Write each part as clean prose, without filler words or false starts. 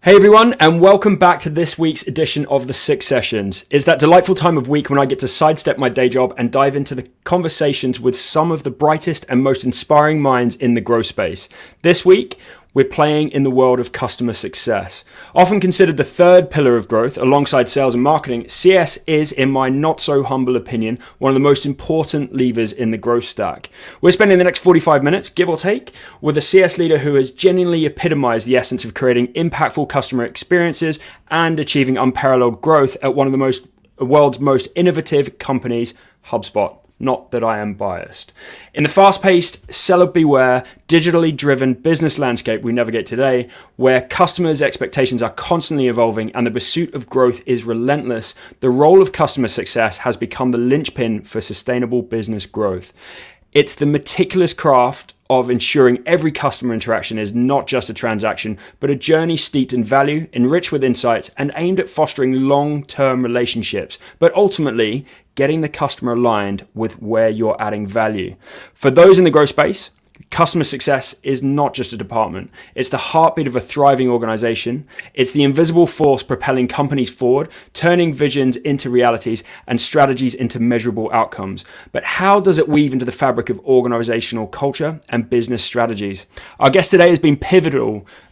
Hey everyone, and welcome back to this week's edition of the Six Sessions. It's that delightful time of week when I get to sidestep my day job and dive into the conversations with some of the brightest and most inspiring minds in the growth space. This week, we're playing in the world of customer success. Often considered the third pillar of growth alongside sales and marketing, CS is, in my not so humble opinion, one of the most important levers in the growth stack. We're spending the next 45 minutes, give or take, with a CS leader who has genuinely epitomized the essence of creating impactful customer experiences and achieving unparalleled growth at one of the world's most innovative companies, HubSpot. Not that I am biased. In the fast-paced, seller beware, digitally driven business landscape we navigate today, where customers' expectations are constantly evolving and the pursuit of growth is relentless, the role of customer success has become the linchpin for sustainable business growth. It's the meticulous craft of ensuring every customer interaction is not just a transaction, but a journey steeped in value, enriched with insights, and aimed at fostering long-term relationships, but ultimately getting the customer aligned with where you're adding value. For those in the growth space, customer success is not just a department. It's the heartbeat of a thriving organization. It's the invisible force propelling companies forward, turning visions into realities and strategies into measurable outcomes. But how does it weave into the fabric of organizational culture and business strategies? Our guest today has been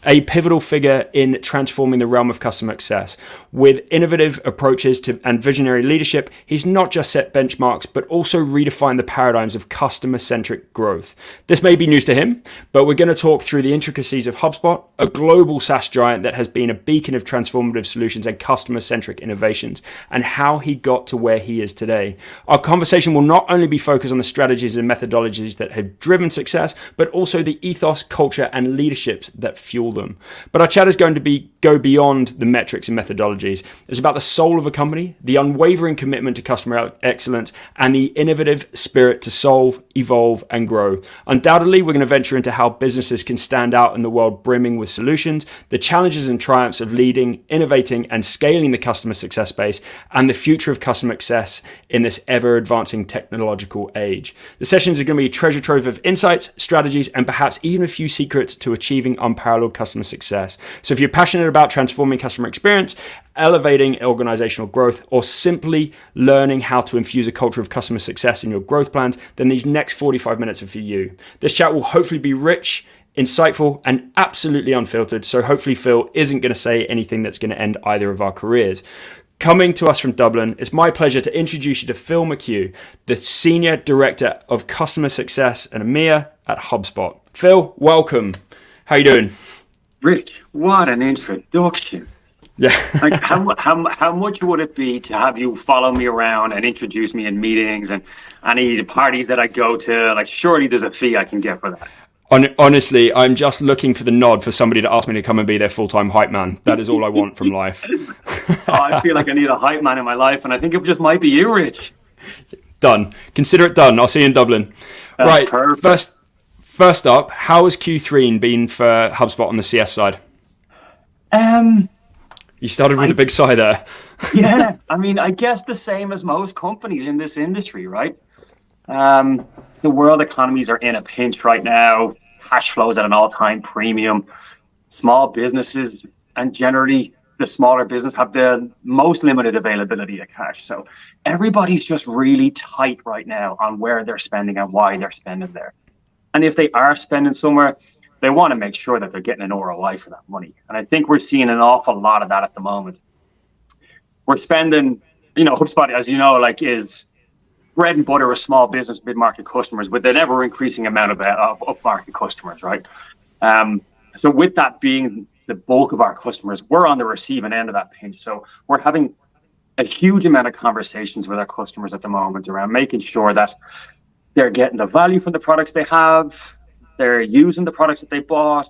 a pivotal figure in transforming the realm of customer success. With innovative approaches and visionary leadership, he's not just set benchmarks, but also redefined the paradigms of customer-centric growth. This may be news to him, but we're going to talk through the intricacies of HubSpot, a global SaaS giant that has been a beacon of transformative solutions and customer-centric innovations, and how he got to where he is today. Our conversation will not only be focused on the strategies and methodologies that have driven success, but also the ethos, culture, and leaderships that fuel them. But our chat is going to go beyond the metrics and methodologies. It's about the soul of a company, the unwavering commitment to customer excellence, and the innovative spirit to solve, evolve, and grow. Undoubtedly, we're going to venture into how businesses can stand out in the world brimming with solutions, the challenges and triumphs of leading, innovating, and scaling the customer success space, and the future of customer success in this ever-advancing technological age. The sessions are going to be a treasure trove of insights, strategies, and perhaps even a few secrets to achieving unparalleled customer success. So if you're passionate about transforming customer experience, elevating organizational growth, or simply learning how to infuse a culture of customer success in your growth plans, then these next 45 minutes are for you. This chat will hopefully be rich, insightful, and absolutely unfiltered, so hopefully Phil isn't going to say anything that's going to end either of our careers. Coming to us from Dublin, it's my pleasure to introduce you to Phil McHugh, the Senior Director of Customer Success and EMEA at HubSpot. Phil, welcome. How you doing? Rich, what an introduction. Yeah. Like how much would it be to have you follow me around and introduce me in meetings and any parties that I go to? Like, surely there's a fee I can get for that. Honestly, I'm just looking for the nod for somebody to ask me to come and be their full-time hype man. That is all I want from life. I feel like I need a hype man in my life, and I think it just might be you, Rich. Done. Consider it done. I'll see you in Dublin. Right. Perfect. First up, how has Q3 been for HubSpot on the CS side? You started with a big sigh there. Yeah, I mean, I guess the same as most companies in this industry, right? The world economies are in a pinch right now. Cash flows at an all-time premium. Small businesses, and generally the smaller business, have the most limited availability of cash. So everybody's just really tight right now on where they're spending and why they're spending there. And if they are spending somewhere, they want to make sure that they're getting an ROI for that money. And I think we're seeing an awful lot of that at the moment. We're spending, HubSpot, as you know, is bread and butter with small business, mid-market customers, with an ever-increasing amount of up-market customers, right? So with that being the bulk of our customers, we're on the receiving end of that pinch. So we're having a huge amount of conversations with our customers at the moment around making sure that they're getting the value from the products they have, they're using the products that they bought,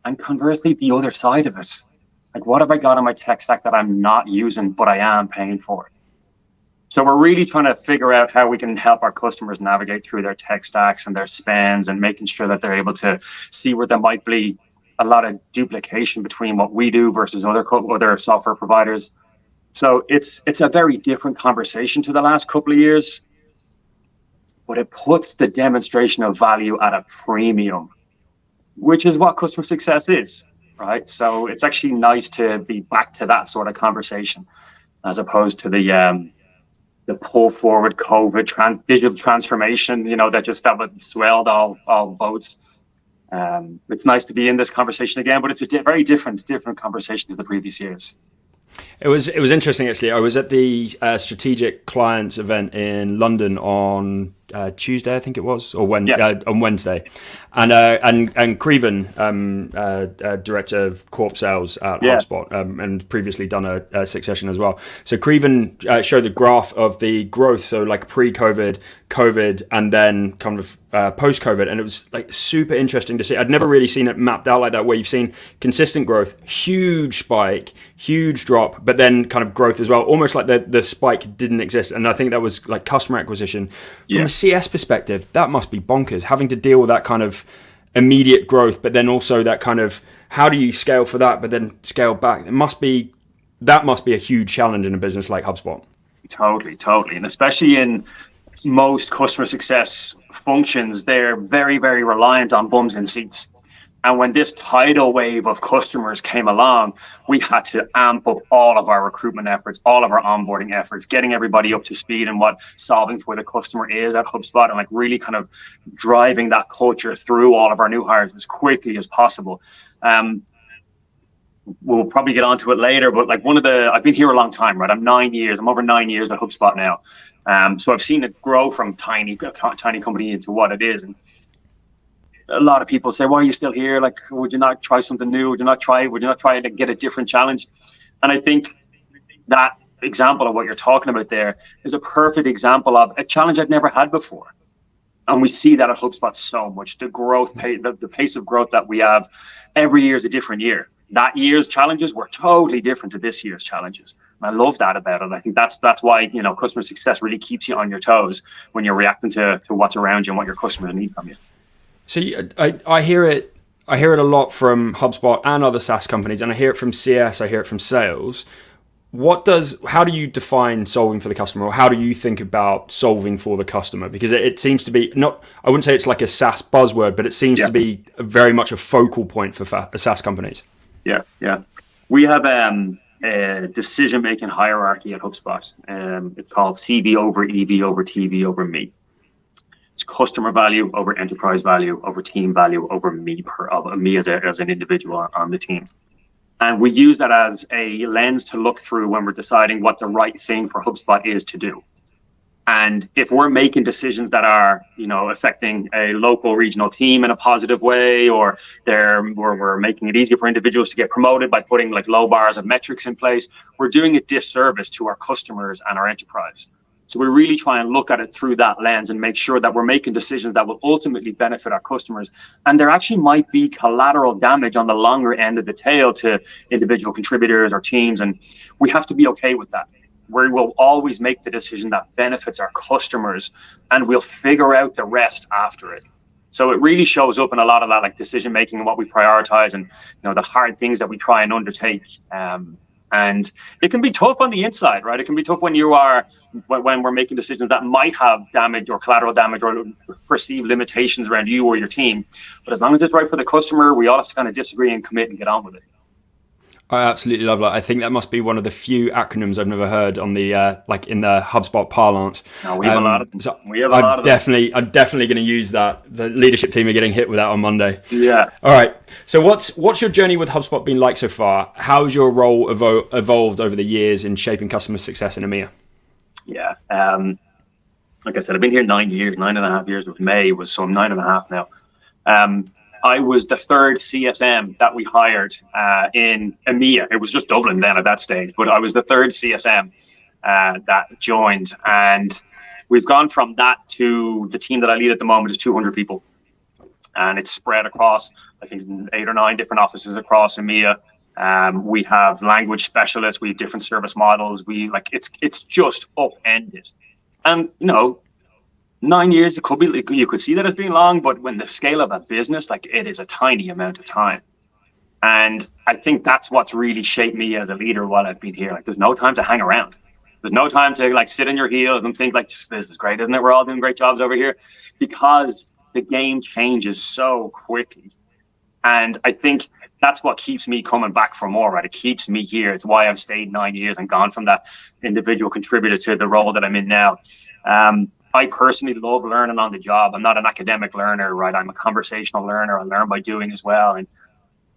and conversely, the other side of it. Like, what have I got on my tech stack that I'm not using, but I am paying for? So we're really trying to figure out how we can help our customers navigate through their tech stacks and their spends, and making sure that they're able to see where there might be a lot of duplication between what we do versus other software providers. So it's a very different conversation to the last couple of years, but it puts the demonstration of value at a premium, which is what customer success is. right? So it's actually nice to be back to that sort of conversation as opposed to the pull forward COVID digital transformation, that would swelled all boats. It's nice to be in this conversation again, but it's a very different conversation to the previous years. It was interesting, actually. I was at the strategic clients event in London on Tuesday, I think it was, or on Wednesday, and Creven, director of corp sales at HubSpot, and previously done a succession as well. So Creven showed the graph of the growth, so like pre-COVID, COVID, and then kind of post-COVID, and it was like super interesting to see. I'd never really seen it mapped out like that, where you've seen consistent growth, huge spike, huge drop, but then kind of growth as well, almost like the spike didn't exist. And I think that was like customer acquisition. From a CS perspective, that must be bonkers, having to deal with that kind of immediate growth, but then also that kind of, how do you scale for that, but then scale back? That must be a huge challenge in a business like HubSpot. Totally. And especially in most customer success functions, they're very, very reliant on bums in seats. And when this tidal wave of customers came along, we had to amp up all of our recruitment efforts, all of our onboarding efforts, getting everybody up to speed in what solving for the customer is at HubSpot, and like really kind of driving that culture through all of our new hires as quickly as possible. We'll probably get onto it later, but like I've been here a long time, right? I'm over 9 years at HubSpot now. So I've seen it grow from tiny company into what it is. And a lot of people say, why are you still here? Like, would you not try something new? Would you not try to get a different challenge? And I think that example of what you're talking about there is a perfect example of a challenge I'd never had before. And we see that at HubSpot so much. The growth, the pace of growth that we have every year is a different year. That year's challenges were totally different to this year's challenges. And I love that about it. I think that's why, customer success really keeps you on your toes when you're reacting to what's around you and what your customers need from you. So I hear it a lot from HubSpot and other SaaS companies, and I hear it from CS, I hear it from sales. How do you define solving for the customer, or how do you think about solving for the customer? Because it seems to be I wouldn't say it's like a SaaS buzzword, but it seems to be very much a focal point for SaaS companies. Yeah. We have a decision-making hierarchy at HubSpot. It's called CV over EV over TV over me. It's customer value over enterprise value over team value over me as an individual on the team. And we use that as a lens to look through when we're deciding what the right thing for HubSpot is to do. And if we're making decisions that are, affecting a local regional team in a positive way, or we're making it easier for individuals to get promoted by putting like low bars of metrics in place, we're doing a disservice to our customers and our enterprise. So we really try and look at it through that lens and make sure that we're making decisions that will ultimately benefit our customers. And there actually might be collateral damage on the longer end of the tail to individual contributors or teams. And we have to be okay with that. We will always make the decision that benefits our customers, and we'll figure out the rest after it. So it really shows up in a lot of that, like decision making and what we prioritize, and the hard things that we try and undertake. And it can be tough on the inside, right? It can be tough when we're making decisions that might have damage or collateral damage or perceived limitations around you or your team. But as long as it's right for the customer, we all have to kind of disagree and commit and get on with it. I absolutely love that. I think that must be one of the few acronyms I've never heard on the in the HubSpot parlance. No, we have a lot of them. So I'm definitely going to use that. The leadership team are getting hit with that on Monday. Yeah. All right. So what's your journey with HubSpot been like so far? How's your role evolved over the years in shaping customer success in EMEA? Yeah. Like I said, I've been here 9 years, 9.5 years with May so I'm 9.5 now. I was the third CSM that we hired in EMEA. It was just Dublin then at that stage, but I was the third CSM that joined. And we've gone from that to the team that I lead at the moment is 200 people. And it's spread across, I think, 8 or 9 different offices across EMEA. We have language specialists, we have different service models. It's just upended. And, 9 years, it could be, you could see that as being long, but when the scale of a business, it is a tiny amount of time. And I think that's what's really shaped me as a leader while I've been here. There's no time to hang around. There's no time to sit on your heels and think this is great, isn't it? We're all doing great jobs over here, because the game changes so quickly. And I think that's what keeps me coming back for more, right? It keeps me here. It's why I've stayed 9 years and gone from that individual contributor to the role that I'm in now. I personally love learning on the job. I'm not an academic learner, right? I'm a conversational learner. I learn by doing as well. And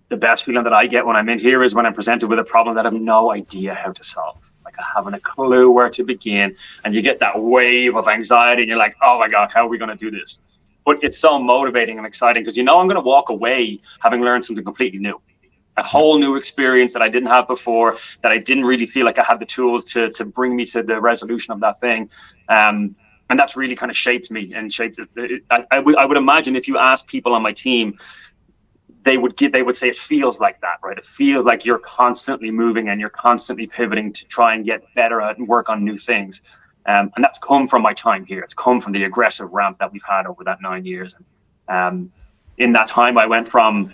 the best feeling that I get when I'm in here is when I'm presented with a problem that I have no idea how to solve. Like I haven't a clue where to begin. And you get that wave of anxiety and you're like, oh my God, how are we going to do this? But it's so motivating and exciting because I'm going to walk away having learned something completely new. A whole new experience that I didn't have before, that I didn't really feel like I had the tools to bring me to the resolution of that thing. And that's really kind of shaped me and shaped it. I would imagine if you ask people on my team, they would say it feels like that, right? It feels like you're constantly moving and you're constantly pivoting to try and get better at and work on new things. And that's come from my time here. It's come from the aggressive ramp that we've had over that 9 years. And in that time, I went from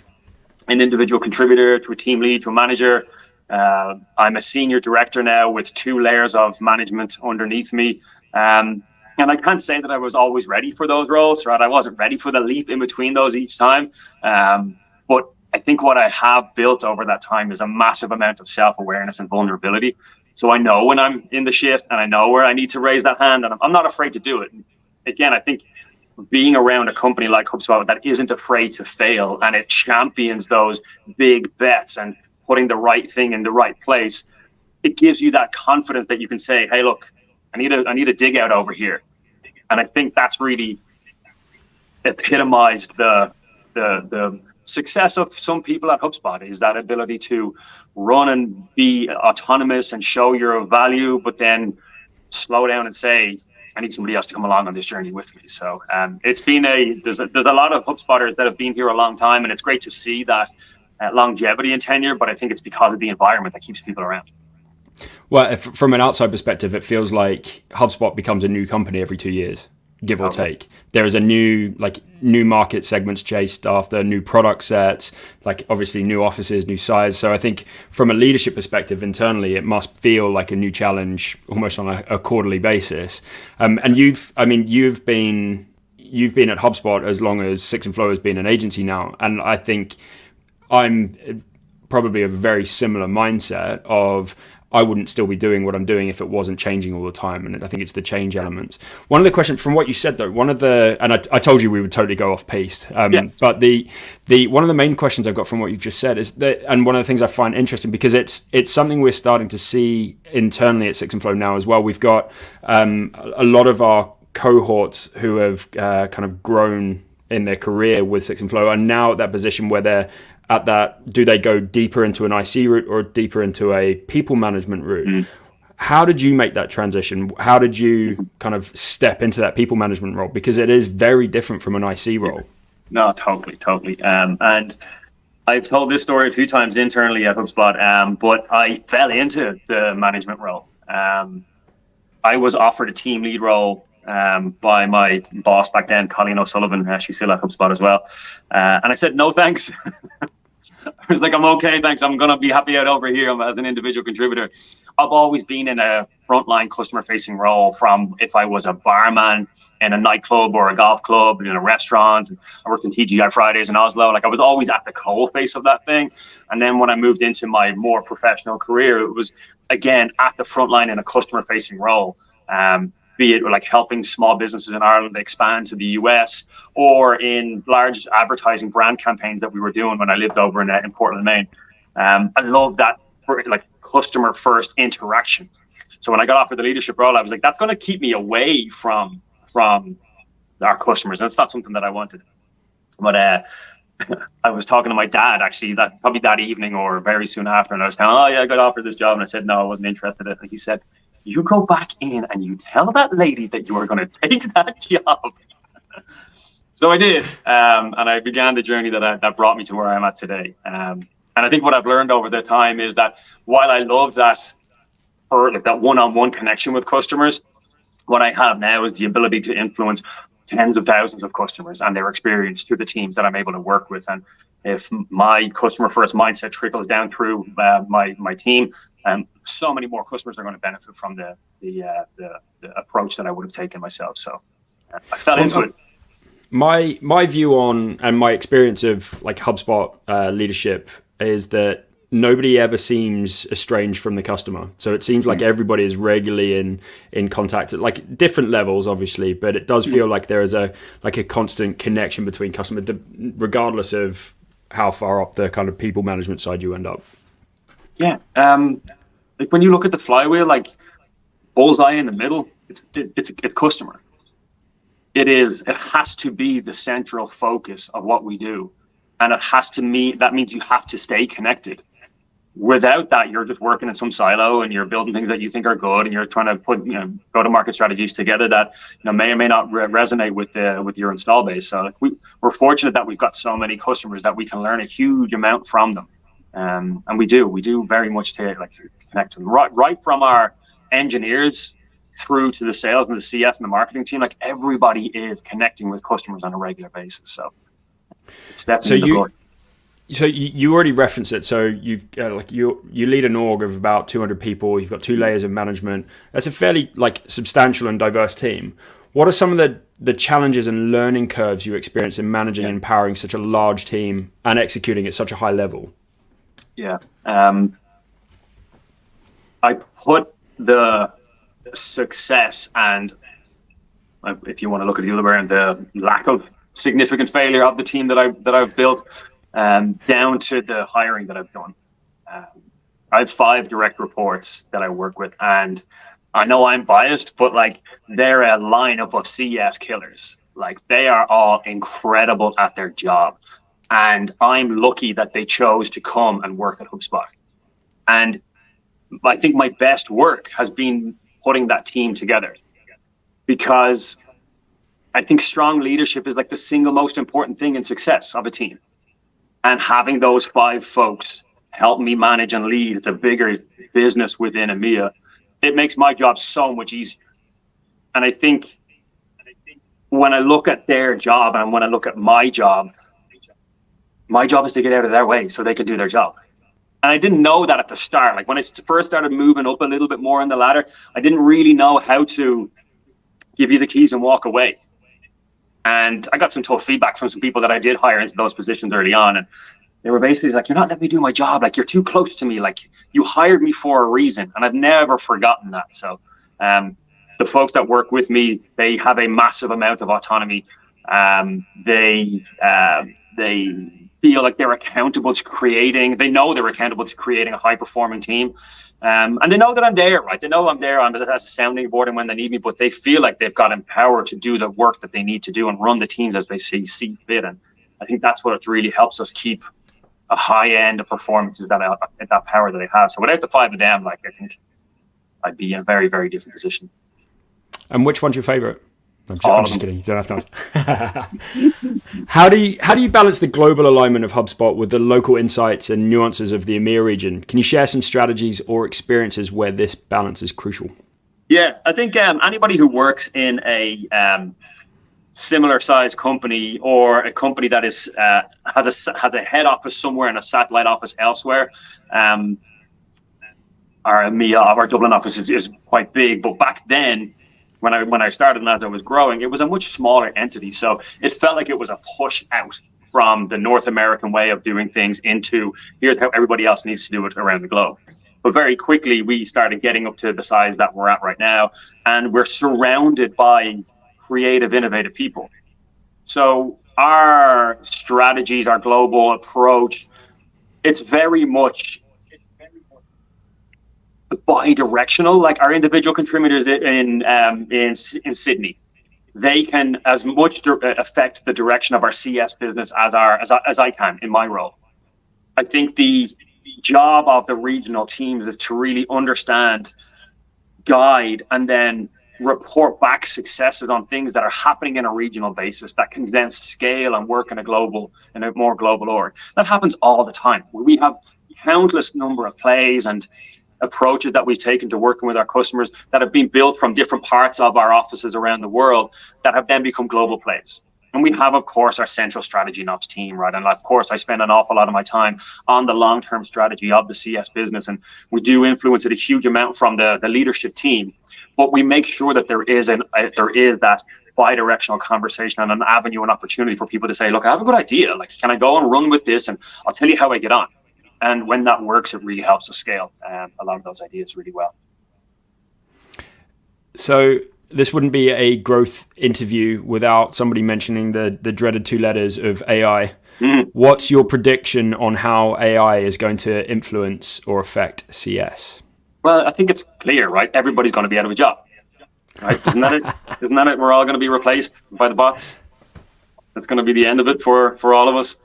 an individual contributor to a team lead to a manager. I'm a senior director now with 2 layers of management underneath me. And I can't say that I was always ready for those roles, right? I wasn't ready for the leap in between those each time. But I think what I have built over that time is a massive amount of self-awareness and vulnerability. So I know when I'm in the shit and I know where I need to raise that hand, and I'm not afraid to do it. Again, I think being around a company like HubSpot that isn't afraid to fail and it champions those big bets and putting the right thing in the right place, it gives you that confidence that you can say, hey, look, I need a dig out over here. And I think that's really epitomized the success of some people at HubSpot, is that ability to run and be autonomous and show your value, but then slow down and say, I need somebody else to come along on this journey with me. So it's been there's a lot of HubSpotters that have been here a long time, and it's great to see that longevity and tenure, but I think it's because of the environment that keeps people around. Well, from an outside perspective, it feels like HubSpot becomes a new company every 2 years, give or take. There is a new market segments chased after, new product sets, like obviously new offices, new size. So I think from a leadership perspective internally, it must feel like a new challenge almost on a quarterly basis. And you've been at HubSpot as long as Six and Flow has been an agency now. And I think I'm probably a very similar mindset of, I wouldn't still be doing what I'm doing if it wasn't changing all the time. And I think it's the change elements. One of the questions from what you said though, and I told you we would totally go off piste. But the one of the main questions I've got from what you've just said is that, and one of the things I find interesting, because it's something we're starting to see internally at Six and Flow now as well. We've got a lot of our cohorts who have kind of grown in their career with Six and Flow are now at that position where they're at that, do they go deeper into an IC route or deeper into a people management route? Mm. How did you make that transition? How did you kind of step into that people management role? Because it is very different from an IC role. No, totally. And I've told this story a few times internally at HubSpot, but I fell into the management role. I was offered a team lead role by my boss back then, Colleen O'Sullivan. She's still at HubSpot as well. And I said, no, thanks. I was like, I'm okay, thanks. I'm going to be happy out over here as an individual contributor. I've always been in a frontline customer facing role, from if I was a barman in a nightclub or a golf club, in a restaurant. I worked in TGI Fridays in Oslo. Like, I was always at the coal face of that thing. And then when I moved into my more professional career, it was, again, at the frontline in a customer facing role. Be it like helping small businesses in Ireland expand to the US, or in large advertising brand campaigns that we were doing when I lived over in Portland, Maine. I love that like customer first interaction. So when I got offered the leadership role, I was like, that's going to keep me away from our customers. That's not something that I wanted. But I was talking to my dad actually probably that evening or very soon after, and I was telling him, oh yeah, I got offered this job, and I said no, I wasn't interested in it. And he said, you go back in and you tell that lady that you are going to take that job. So I did, and I began the journey that brought me to where I'm at today. And I think what I've learned over the time is that while I love that one-on-one connection with customers, what I have now is the ability to influence tens of thousands of customers and their experience through the teams that I'm able to work with. And if my customer first mindset trickles down through my team, so many more customers are going to benefit from the approach that I would have taken myself. So I fell into it. My view on, and my experience of like HubSpot leadership is that nobody ever seems estranged from the customer. So it seems like everybody is regularly in contact at like different levels, obviously, but it does feel like there is a constant connection between customer, regardless of how far up the kind of people management side you end up. Yeah. Like when you look at the flywheel, like bullseye in the middle, it's customer. It has to be the central focus of what we do. And that means you have to stay connected. Without that, you're just working in some silo and you're building things that you think are good, and you're trying to put go-to-market strategies together that may or may not resonate with your install base. So we're fortunate that we've got so many customers that we can learn a huge amount from them, and we do very much to connect them right from our engineers through to the sales and the CS and the marketing team. Like everybody is connecting with customers on a regular basis. So it's definitely the goal. So you already referenced it. So you've you lead an org of about 200 people. You've got 2 layers of management. That's a fairly substantial and diverse team. What are some of the challenges and learning curves you experience in managing and empowering such a large team and executing at such a high level? Yeah, I put the success and, if you want to look at the other way, and the lack of significant failure of the team that I've built. Down to the hiring that I've done. I have 5 direct reports that I work with, and I know I'm biased, but they're a lineup of CS killers. They are all incredible at their job, and I'm lucky that they chose to come and work at HubSpot. And I think my best work has been putting that team together, because I think strong leadership is the single most important thing in success of a team. And having those 5 folks help me manage and lead the bigger business within EMEA, it makes my job so much easier. And I think when I look at their job and when I look at my job is to get out of their way so they can do their job. And I didn't know that at the start. When I first started moving up a little bit more in the ladder, I didn't really know how to give you the keys and walk away. And I got some tough feedback from some people that I did hire into those positions early on. And they were basically like, you're not letting me do my job. You're too close to me. You hired me for a reason. And I've never forgotten that. So the folks that work with me, they have a massive amount of autonomy. They feel like they're accountable to creating. They know they're accountable to creating a high-performing team. And they know that I'm there, right? They know I'm there as a sounding board and when they need me, but they feel like they've got empowered to do the work that they need to do and run the teams as they see fit. And I think that's what really helps us keep a high end of performances, that power that they have. So without the 5 of them, I think I'd be in a very, very different position. And which one's your favorite? I'm just kidding. You don't have to. How do you balance the global alignment of HubSpot with the local insights and nuances of the EMEA region? Can you share some strategies or experiences where this balance is crucial? Yeah, I think anybody who works in a similar size company or a company that is has a head office somewhere and a satellite office elsewhere. Our EMEA, our Dublin office is quite big, but back then, when I started and as I was growing, it was a much smaller entity. So it felt like it was a push out from the North American way of doing things into here's how everybody else needs to do it around the globe. But very quickly, we started getting up to the size that we're at right now. And we're surrounded by creative, innovative people. So our strategies, our global approach, it's very much bi-directional. Our individual contributors in Sydney, they can as much affect the direction of our CS business as I can in my role. I think the job of the regional teams is to really understand, guide, and then report back successes on things that are happening in a regional basis that can then scale and work in a more global org. That happens all the time. We have countless number of plays and approaches that we've taken to working with our customers that have been built from different parts of our offices around the world that have then become global plays. And we have, of course, our central strategy and ops team, right? And of course, I spend an awful lot of my time on the long-term strategy of the CS business. And we do influence it a huge amount from the leadership team. But we make sure that there is that bi-directional conversation and an avenue and opportunity for people to say, look, I have a good idea. Can I go and run with this? And I'll tell you how I get on. And when that works, it really helps us scale a lot of those ideas really well. So this wouldn't be a growth interview without somebody mentioning the dreaded two letters of AI. What's your prediction on how AI is going to influence or affect CS? Well, I think it's clear, right? Everybody's going to be out of a job, right? Isn't that it? Isn't that it? We're all going to be replaced by the bots. That's going to be the end of it for all of us.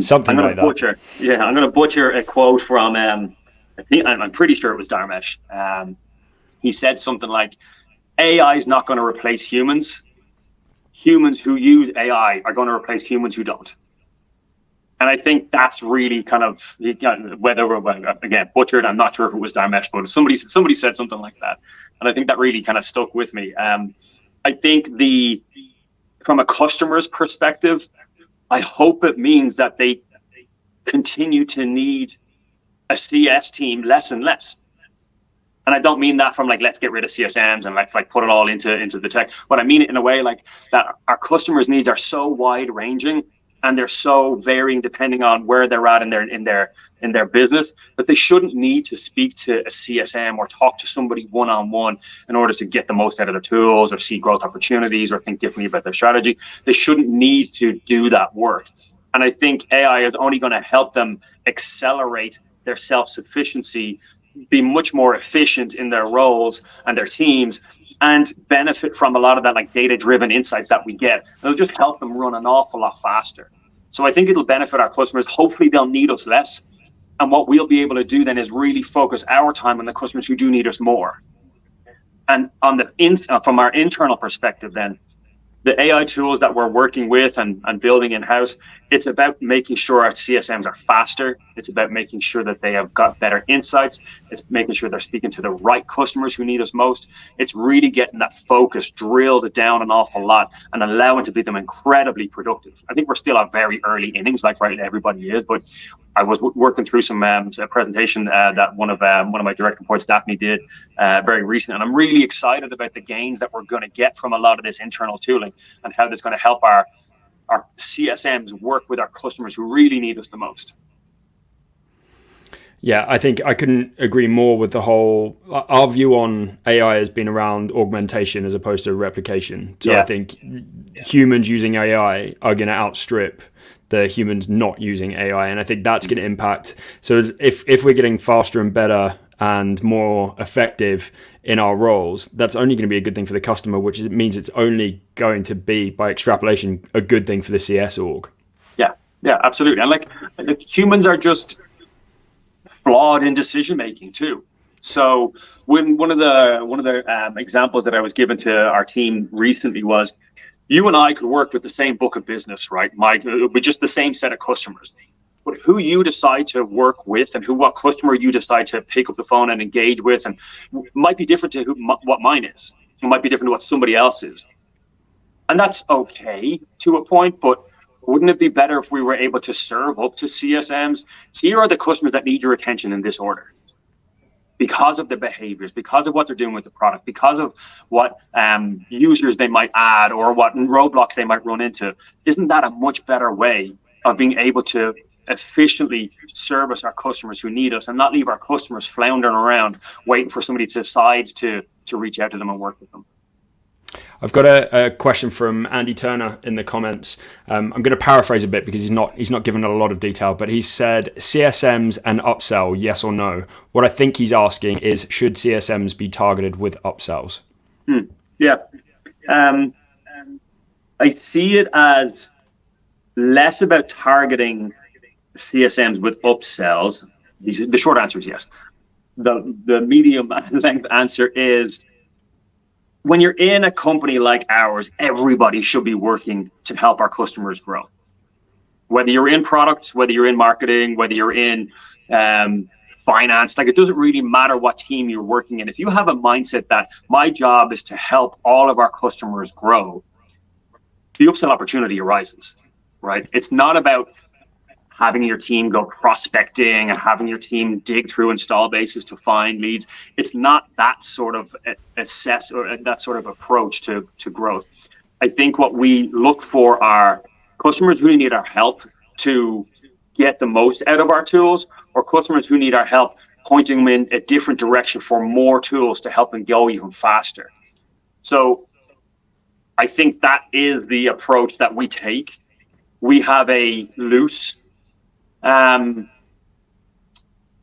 Something like that. I'm going to butcher a quote from, I'm pretty sure it was Dharmesh. He said something like, AI is not going to replace humans. Humans who use AI are going to replace humans who don't. And I think that's really kind of, whether, again, butchered, I'm not sure if it was Dharmesh, but somebody said something like that. And I think that really kind of stuck with me. I think from a customer's perspective, I hope it means that they continue to need a CS team less and less. And I don't mean that from let's get rid of CSMs and let's put it all into the tech. But I mean it in a way that our customers' needs are so wide ranging and they're so varying depending on where they're at in their business, that they shouldn't need to speak to a CSM or talk to somebody one-on-one in order to get the most out of their tools or see growth opportunities or think differently about their strategy. They shouldn't need to do that work. And I think AI is only going to help them accelerate their self-sufficiency, be much more efficient in their roles and their teams, and benefit from a lot of that data-driven insights that we get. It'll just help them run an awful lot faster. So I think it'll benefit our customers. Hopefully they'll need us less. And what we'll be able to do then is really focus our time on the customers who do need us more. And on from our internal perspective then, the AI tools that we're working with and building in-house, it's about making sure our CSMs are faster. It's about making sure that they have got better insights. It's making sure they're speaking to the right customers who need us most. It's really getting that focus drilled down an awful lot and allowing to be them incredibly productive. I think we're still at very early innings, right now everybody is, but I was working through some presentation that one of my direct reports, Daphne, did very recently, and I'm really excited about the gains that we're going to get from a lot of this internal tooling and how that's going to help our CSMs work with our customers who really need us the most. Yeah, I think I couldn't agree more with our view on AI has been around augmentation as opposed to replication. So I think humans using AI are going to outstrip the humans not using AI. And I think that's going to impact. So if we're getting faster and better and more effective in our roles, that's only going to be a good thing for the customer, which means it's only going to be, by extrapolation, a good thing for the CS org. Yeah, absolutely. And humans are just flawed in decision making too. So when one of the examples that I was given to our team recently was, you and I could work with the same book of business, right, Mike? It would be just the same set of customers. But who you decide to work with and what customer you decide to pick up the phone and engage with, and might be different to what mine is. It might be different to what somebody else is. And that's okay to a point, but wouldn't it be better if we were able to serve up to CSMs? Here are the customers that need your attention in this order, because of the behaviors, because of what they're doing with the product, because of what users they might add or what roadblocks they might run into. Isn't that a much better way of being able to efficiently service our customers who need us and not leave our customers floundering around waiting for somebody to decide to reach out to them and work with them? I've got a question from Andy Turner in the comments. I'm going to paraphrase a bit because he's not given a lot of detail, but he said CSMs and upsell, yes or no. What I think he's asking is, should CSMs be targeted with upsells? Yeah. I see it as less about targeting CSMs with upsells. The short answer is yes. The medium length answer is, when you're in a company like ours, everybody should be working to help our customers grow. Whether you're in product, whether you're in marketing, whether you're in finance, it doesn't really matter what team you're working in. If you have a mindset that my job is to help all of our customers grow, the upsell opportunity arises, right? It's not about having your team go prospecting and having your team dig through install bases to find leads. It's not that sort of assess or that sort of approach to growth. I think what we look for are customers who need our help to get the most out of our tools, or customers who need our help, pointing them in a different direction for more tools to help them go even faster. So I think that is the approach that we take. We have a loose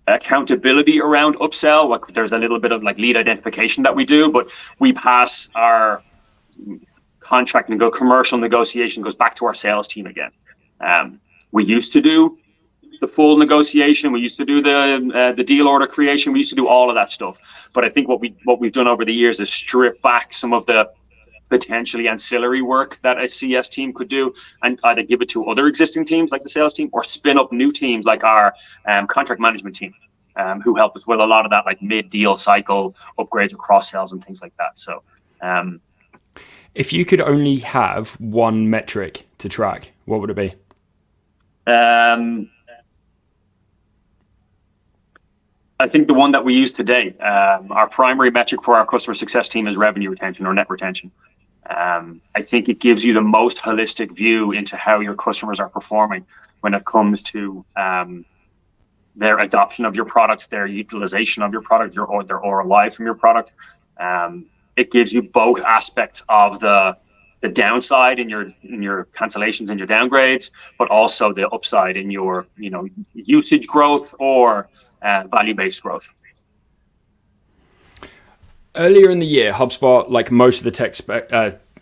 accountability around upsell. There's a little bit of like lead identification that we do, but we pass our contract and commercial negotiation goes back to our sales team again. We used to do the full negotiation. We used to do the deal order creation. We used to do all of that stuff. But I think what we've done over the years is strip back some of the potentially ancillary work that a CS team could do and either give it to other existing teams like the sales team, or spin up new teams like our contract management team, who help us with a lot of that, like mid-deal cycle upgrades or cross-sells and things like that. So if you could only have one metric to track, what would it be? I think the one that we use today, our primary metric for our customer success team is revenue retention or net retention. I think it gives you the most holistic view into how your customers are performing when it comes to their adoption of your product, their utilization of your product, their ROI from your product. It gives you both aspects of the downside in your cancellations and your downgrades, but also the upside in your usage growth or value-based growth. Earlier in the year, HubSpot, like most of the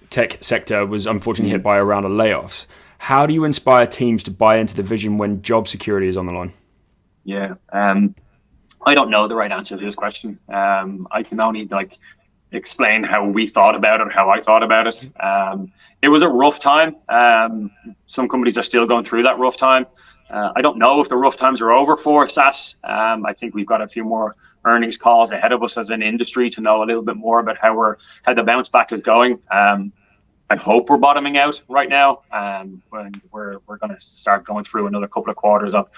tech sector, was unfortunately hit by a round of layoffs. How do you inspire teams to buy into the vision when job security is on the line? Yeah, I don't know the right answer to this question. I can only explain how we thought about it, how I thought about it. It was a rough time. Some companies are still going through that rough time. I don't know if the rough times are over for SaaS. I think we've got a few more earnings calls ahead of us as an industry to know a little bit more about how the bounce back is going. I hope we're bottoming out right now. When we're going to start going through another couple of quarters of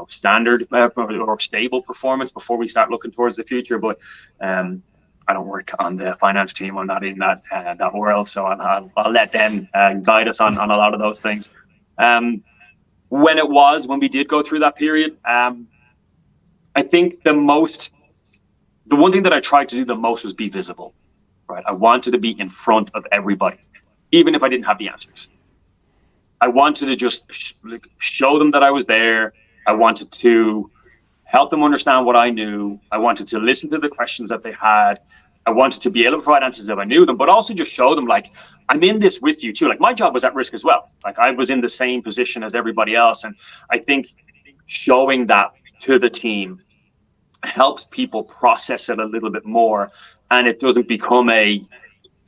standard or stable performance before we start looking towards the future. But I don't work on the finance team. I'm not in that world, so I'll let them guide us on a lot of those things. When we did go through that period, I think the one thing that I tried to do the most was be visible, right? I wanted to be in front of everybody, even if I didn't have the answers. I wanted to just show them that I was there. I wanted to help them understand what I knew. I wanted to listen to the questions that they had. I wanted to be able to provide answers if I knew them, but also just show them I'm in this with you too. My job was at risk as well. I was in the same position as everybody else. And I think showing that to the team helps people process it a little bit more, and it doesn't become a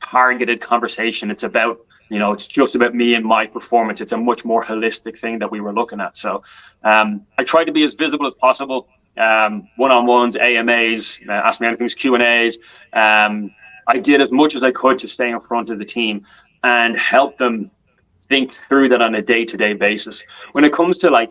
targeted conversation. It's about, it's just about me and my performance. It's a much more holistic thing that we were looking at. So I tried to be as visible as possible. One-on-ones, AMAs, Ask Me Anything's Q&As. I did as much as I could to stay in front of the team and help them think through that on a day-to-day basis. When it comes to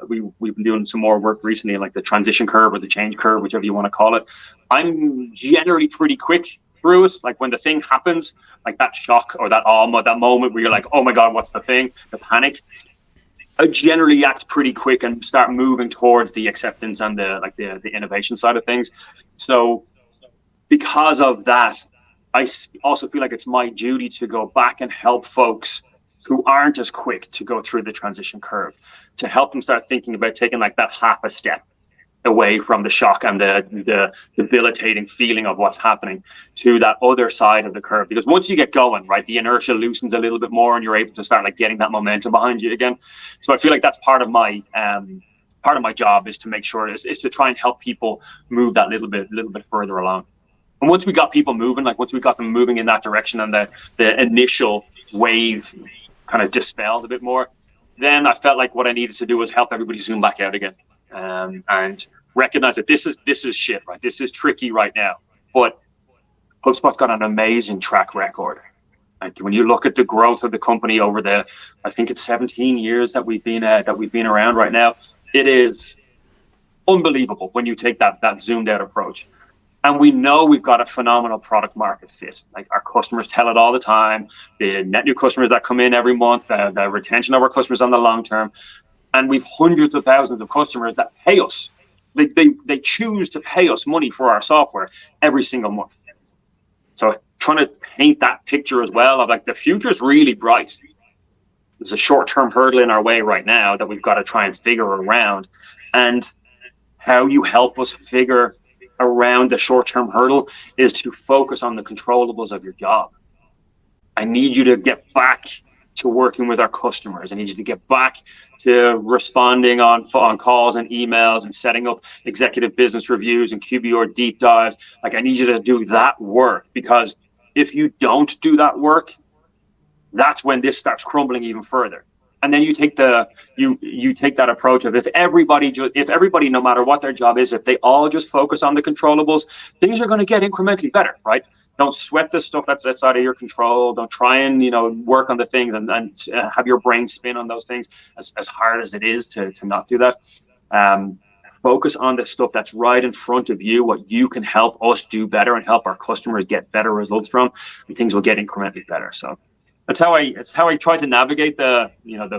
we've been doing some more work recently in the transition curve or the change curve, whichever you want to call it. I'm generally pretty quick through it. When the thing happens, that shock or that moment where you're oh my God, what's the thing? The panic. I generally act pretty quick and start moving towards the acceptance and the innovation side of things. So because of that, I also feel like it's my duty to go back and help folks who aren't as quick to go through the transition curve, to help them start thinking about taking that half a step away from the shock and the debilitating feeling of what's happening to that other side of the curve. Because once you get going, right, the inertia loosens a little bit more and you're able to start getting that momentum behind you again. So I feel like that's part of my job, is to make sure is to try and help people move that little bit further along. And once we got people moving, once we got them moving in that direction and the initial wave kind of dispelled a bit more, then I felt like what I needed to do was help everybody zoom back out again. And recognize that this is shit, right? This is tricky right now, but HubSpot's got an amazing track record. When you look at the growth of the company over I think it's 17 years that we've been around right now, it is unbelievable when you take that zoomed out approach. And we know we've got a phenomenal product market fit. Our customers tell it all the time. The net new customers that come in every month, the retention of our customers on the long term. And we've hundreds of thousands of customers that pay us. They choose to pay us money for our software every single month. So trying to paint that picture as well of like the future is really bright. There's a short-term hurdle in our way right now that we've got to try and figure around. And how you help us figure around the short-term hurdle is to focus on the controllables of your job. I need you to get back to working with our customers. I need you to get back to responding on calls and emails and setting up executive business reviews and QBR deep dives. Like, I need you to do that work, because if you don't do that work, that's when this starts crumbling even further. And then you take you take that approach of if everybody, no matter what their job is, if they all just focus on the controllables, things are going to get incrementally better, right? Don't sweat the stuff that's outside of your control. Don't try and work on the things and have your brain spin on those things as hard as it is to not do that. Focus on the stuff that's right in front of you, what you can help us do better and help our customers get better results from, and things will get incrementally better. So That's how I try to navigate the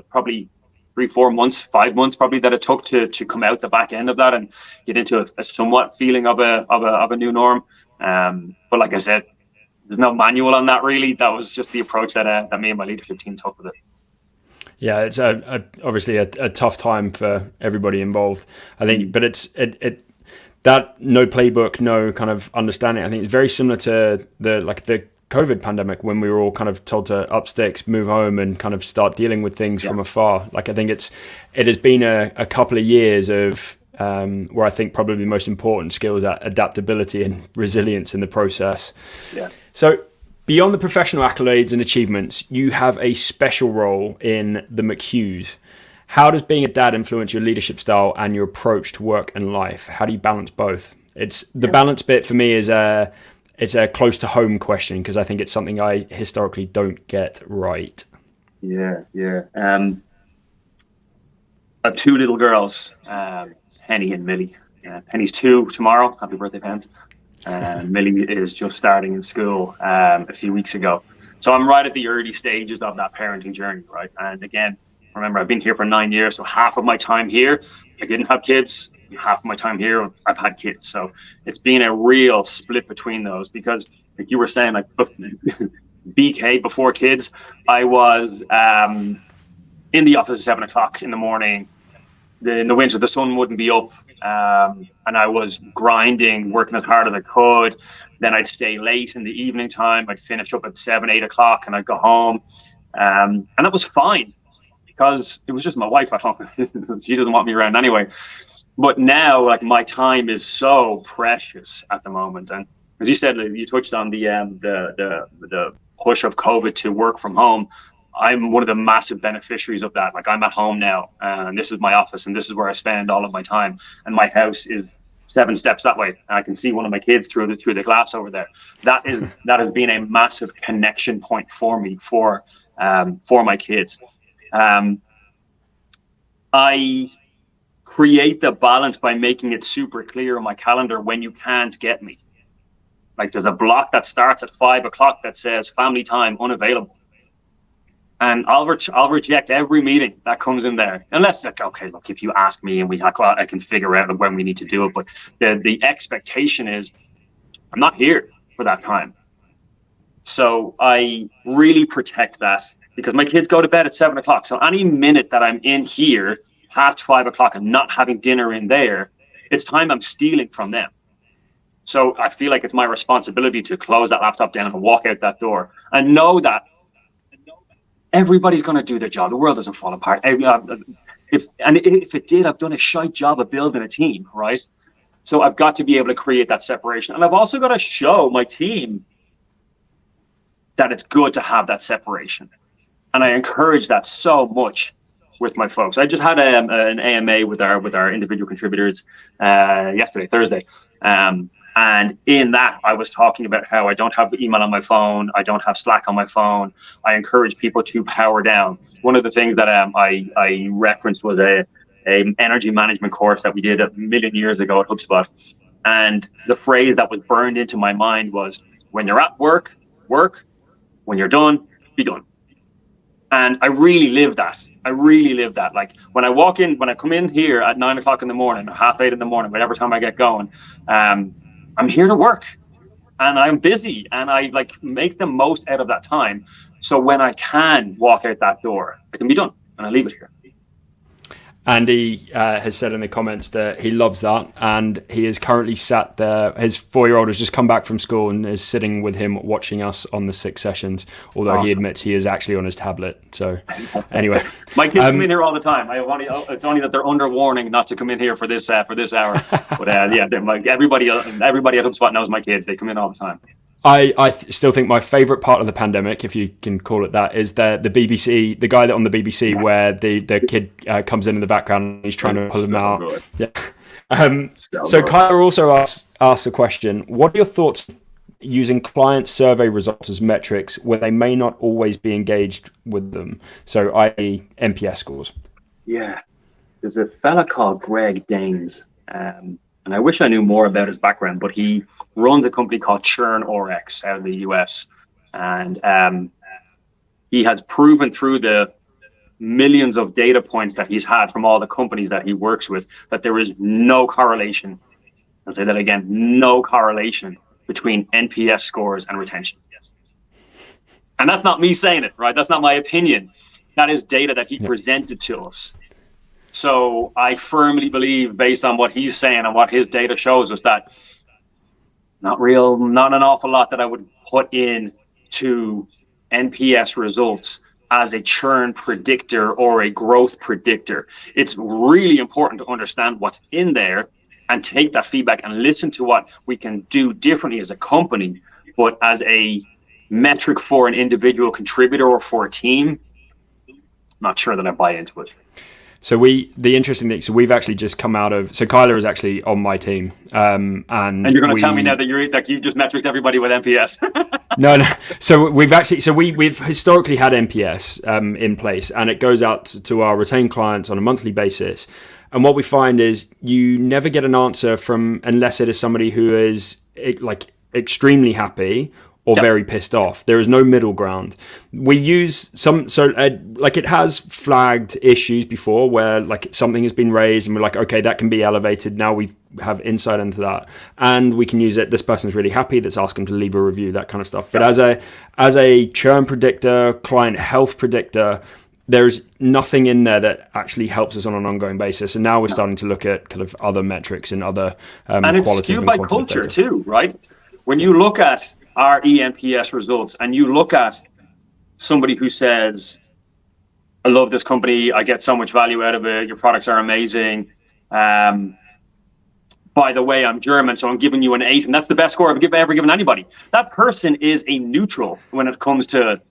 probably 3-4 months, 5 months probably that it took to come out the back end of that and get into a somewhat feeling of a new norm. But like I said, there's no manual on that really. That was just the approach that me and my leadership team took with it. Yeah, it's obviously a tough time for everybody involved, I think. But it's that no playbook, no kind of understanding. I think it's very similar to the COVID pandemic, when we were all kind of told to up sticks, move home, and kind of start dealing with things from afar. Like, I think it has been a couple of years of where I think probably the most important skill is that adaptability and resilience in the process. Yeah. So beyond the professional accolades and achievements, you have a special role in the McHughs. How does being a dad influence your leadership style and your approach to work and life? How do you balance both? It's the balance bit for me is it's a close to home question, because I think it's something I historically don't get right. Yeah. I have 2 little girls, Penny and Millie. Penny's 2 tomorrow. Happy birthday, Pens. Millie is just starting in school a few weeks ago. So I'm right at the early stages of that parenting journey, right? And again, remember, I've been here for 9 years, so half of my time here, I didn't have kids. Half of my time here, I've had kids. So it's been a real split between those, because like you were saying, like BK before kids, I was in the office at 7:00 in the morning. In the winter, the sun wouldn't be up. And I was grinding, working as hard as I could. Then I'd stay late in the evening time. I'd finish up at 7-8 o'clock and I'd go home. And that was fine, because it was just my wife at home. She doesn't want me around anyway. But now, like, my time is so precious at the moment, and as you said, you touched on the push of COVID to work from home. I'm one of the massive beneficiaries of that. Like, I'm at home now, and this is my office, and this is where I spend all of my time. And my house is 7 steps that way. I can see one of my kids through the glass over there. That has been a massive connection point for me for my kids. I create the balance by making it super clear on my calendar when you can't get me. Like, there's a block that starts at 5 o'clock that says family time unavailable. And I'll reject every meeting that comes in there, unless, like, okay, look, if you ask me and I can figure out when we need to do it. But the expectation is I'm not here for that time. So I really protect that, because my kids go to bed at 7 o'clock. So any minute that I'm in here past 5 o'clock and not having dinner in there, it's time I'm stealing from them. So I feel like it's my responsibility to close that laptop down and walk out that door and know that everybody's going to do their job. The world doesn't fall apart. If it did, I've done a shite job of building a team, right? So I've got to be able to create that separation. And I've also got to show my team that it's good to have that separation. And I encourage that so much with my folks. I just had an AMA with our individual contributors yesterday, Thursday. And in that, I was talking about how I don't have email on my phone. I don't have Slack on my phone. I encourage people to power down. One of the things that I referenced was a energy management course that we did a million years ago at HubSpot. And the phrase that was burned into my mind was, when you're at work, work. When you're done, be done. And I really live that. Like when I walk in, when I come in here at 9 o'clock in the morning, or 7:30 in the morning, whatever time I get going, I'm here to work, and I'm busy, and I like make the most out of that time. So when I can walk out that door, it can be done, and I leave it here. Andy has said in the comments that he loves that, and he is currently sat there. His 4-year-old has just come back from school and is sitting with him watching us on the 6 sessions, although He admits he is actually on his tablet. So anyway. My kids come in here all the time. It's only that they're under warning not to come in here for this hour. But everybody at HubSpot knows my kids. They come in all the time. I still think my favorite part of the pandemic, if you can call it that, is the BBC, the guy that on the BBC where the kid comes in the background and he's trying to pull him out. Good. Yeah. So Kyler also asked a question. What are your thoughts using client survey results as metrics where they may not always be engaged with them? So i.e. NPS scores. Yeah. There's a fella called Greg Danes. And I wish I knew more about his background, but he runs a company called ChurnRx out of the US. And he has proven through the millions of data points that he's had from all the companies that he works with that there is no correlation. I'll say that again, no correlation between NPS scores and retention. And that's not me saying it, right? That's not my opinion. That is data that he presented to us. So I firmly believe, based on what he's saying and what his data shows us, that not an awful lot that I would put in to NPS results as a churn predictor or a growth predictor. It's really important to understand what's in there and take that feedback and listen to what we can do differently as a company. But as a metric for an individual contributor or for a team, not sure that I buy into it. So the interesting thing, so we've actually just come out of, so Kyler is actually on my team. And you're going to tell me now that you just metriced everybody with NPS. No. So we've historically had NPS in place, and it goes out to our retained clients on a monthly basis. And what we find is you never get an answer from, unless it is somebody who is like extremely happy or very pissed off. There is no middle ground. We use it has flagged issues before where like something has been raised and we're like, okay, that can be elevated. Now we have insight into that and we can use it. This person's really happy. Let's ask them to leave a review, that kind of stuff. But as a churn predictor, client health predictor, there's nothing in there that actually helps us on an ongoing basis. And now we're starting to look at kind of other metrics and other and it's skewed by culture data too, right? When you look at our eNPS results and you look at somebody who says, I love this company, I get so much value out of it, your products are amazing. By the way, I'm German, so I'm giving you an 8, and that's the best score I've ever given anybody. That person is a neutral when it comes to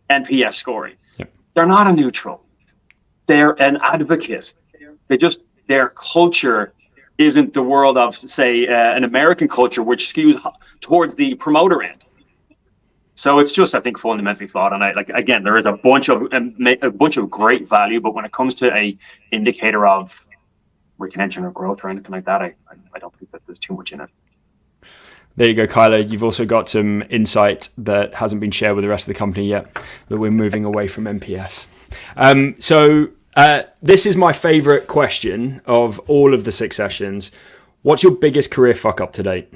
NPS scoring. Yep. They're not a neutral. They're an advocate. Their culture isn't the world of, say, an American culture, which skews towards the promoter end. So it's just, I think, fundamentally flawed. And again, there is a bunch of great value, but when it comes to a indicator of retention or growth or anything like that, I don't think that there's too much in it. There you go, Kyler. You've also got some insight that hasn't been shared with the rest of the company yet, that we're moving away from NPS. This is my favorite question of all of the 6 sessions. What's your biggest career fuck up to date?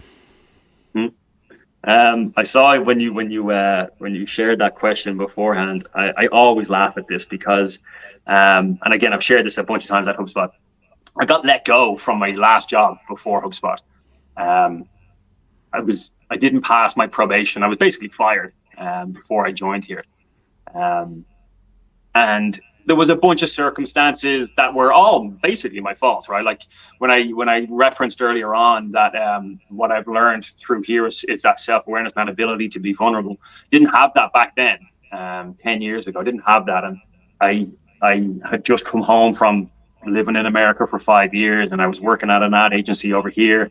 I saw when you shared that question beforehand. I always laugh at this because, and again, I've shared this a bunch of times at HubSpot. I got let go from my last job before HubSpot. I didn't pass my probation. I was basically fired before I joined here, and there was a bunch of circumstances that were all basically my fault, right? Like when I referenced earlier on that what I've learned through here is that self-awareness and ability to be vulnerable. Didn't have that back then, 10 years ago. Didn't have that, and I had just come home from living in America for 5 years, and I was working at an ad agency over here.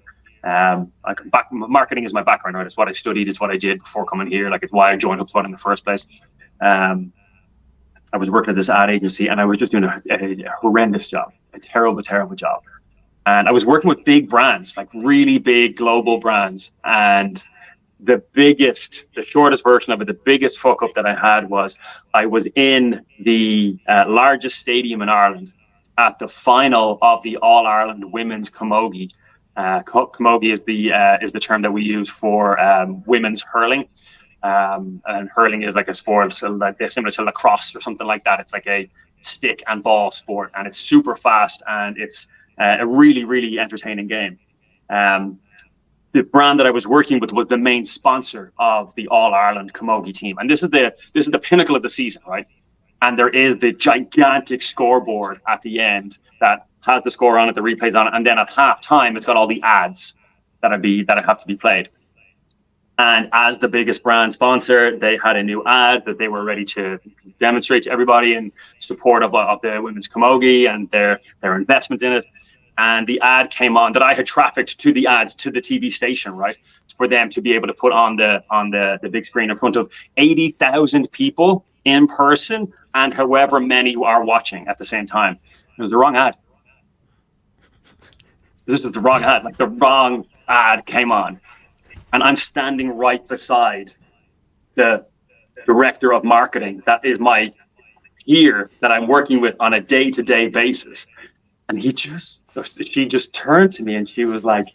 Marketing is my background, right? It's what I studied. It's what I did before coming here. Like it's why I joined HubSpot in the first place. I was working at this ad agency and I was just doing a horrendous job, a terrible job. And I was working with big brands, like really big global brands. And the shortest version of it, the biggest fuck up that I had was I was in the largest stadium in Ireland at the final of the All Ireland Women's Camogie. Camogie is the term that we use for women's hurling. And hurling is like a sport so like similar to lacrosse or something like that. It's like a stick and ball sport, and it's super fast, and it's a really, really entertaining game. The brand that I was working with was the main sponsor of the All Ireland Camogie team, and this is the pinnacle of the season, right? And there is the gigantic scoreboard at the end that has the score on it, the replays on it, and then at half time it's got all the ads that have to be played. And as the biggest brand sponsor, they had a new ad that they were ready to demonstrate to everybody in support of the women's camogie and their investment in it. And the ad came on that I had trafficked to the ads to the TV station, right, for them to be able to put on the big screen in front of 80,000 people in person and however many are watching at the same time. It was the wrong ad. This is the wrong ad. Like the wrong ad came on. And I'm standing right beside the director of marketing. That is my peer that I'm working with on a day-to-day basis. And she just turned to me and she was like,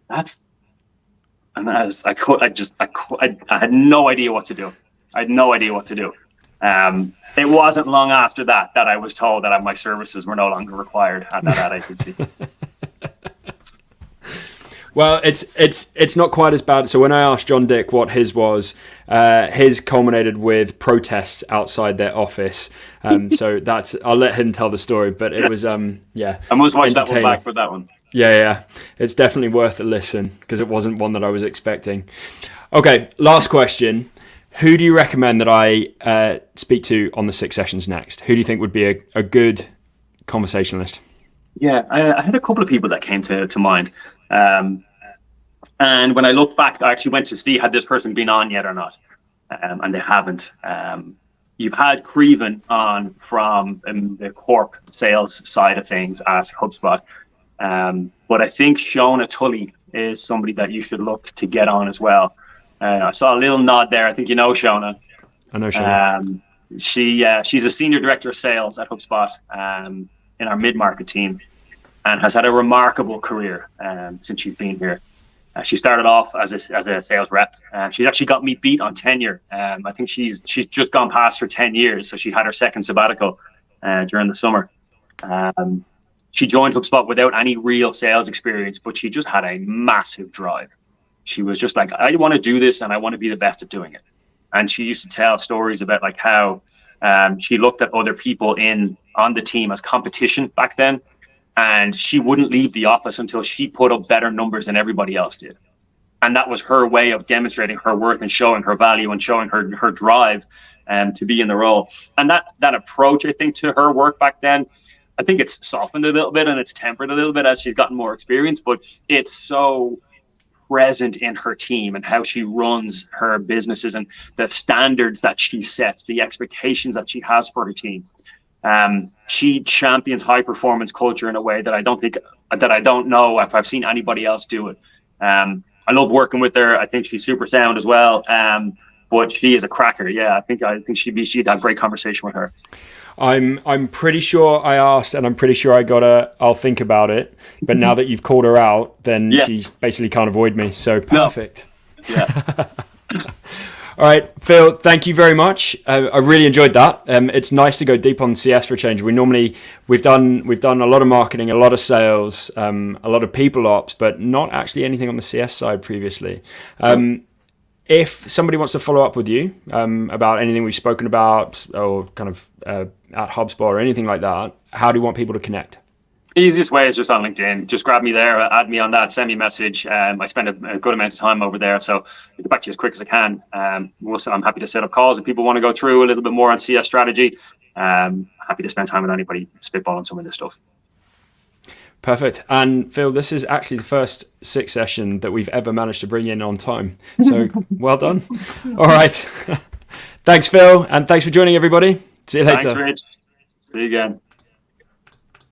I had no idea what to do. It wasn't long after that I was told that my services were no longer required at that ad agency. Well, it's not quite as bad. So when I asked John Dick what his was, his culminated with protests outside their office. So I'll let him tell the story. But it was I must watch that one back for that one. Yeah, it's definitely worth a listen because it wasn't one that I was expecting. Okay, last question. Who do you recommend that I speak to on the 6 sessions next? Who do you think would be a good conversationalist? Yeah, I had a couple of people that came to mind. And when I looked back, I actually went to see had this person been on yet or not, and they haven't. You've had Creven on from the corp sales side of things at HubSpot, but I think Shona Tully is somebody that you should look to get on as well. I saw a little nod there. I think you know Shona. I know Shona. She's a senior director of sales at HubSpot in our mid-market team, and has had a remarkable career since she's been here. She started off as a sales rep. She's actually got me beat on tenure. I think she's just gone past her 10 years, so she had her second sabbatical during the summer. She joined HubSpot without any real sales experience, but she just had a massive drive. She was just like, I want to do this and I want to be the best at doing it. And she used to tell stories about like how she looked at other people on the team as competition back then. And she wouldn't leave the office until she put up better numbers than everybody else did. And that was her way of demonstrating her worth and showing her value and showing her drive to be in the role. And that approach, I think, to her work back then, I think it's softened a little bit and it's tempered a little bit as she's gotten more experience, but it's so present in her team and how she runs her businesses and the standards that she sets, the expectations that she has for her team. She champions high performance culture in a way that I don't know if I've seen anybody else do it. I love working with her. I think she's super sound as well. But she is a cracker. Yeah, I think she'd have great conversation with her. I'm pretty sure I asked, and I'm pretty sure I got I'll think about it. But now that you've called her out, then she basically can't avoid me. So perfect. No. Yeah. All right, Phil, thank you very much. I really enjoyed that. It's nice to go deep on CS for a change. We've done a lot of marketing, a lot of sales, a lot of people ops, but not actually anything on the CS side previously. If somebody wants to follow up with you about anything we've spoken about or kind of at HubSpot or anything like that, how do you want people to connect? Easiest way is just on LinkedIn. Just grab me there, add me on that, send me a message. I spend a good amount of time over there, so I'll get back to you as quick as I can. I'm happy to set up calls if people want to go through a little bit more on CS strategy. Happy to spend time with anybody spitballing some of this stuff. Perfect. And Phil, this is actually the first 6 session that we've ever managed to bring in on time. So well done. All right. Thanks, Phil. And thanks for joining, everybody. See you later. Thanks, Rich. See you again.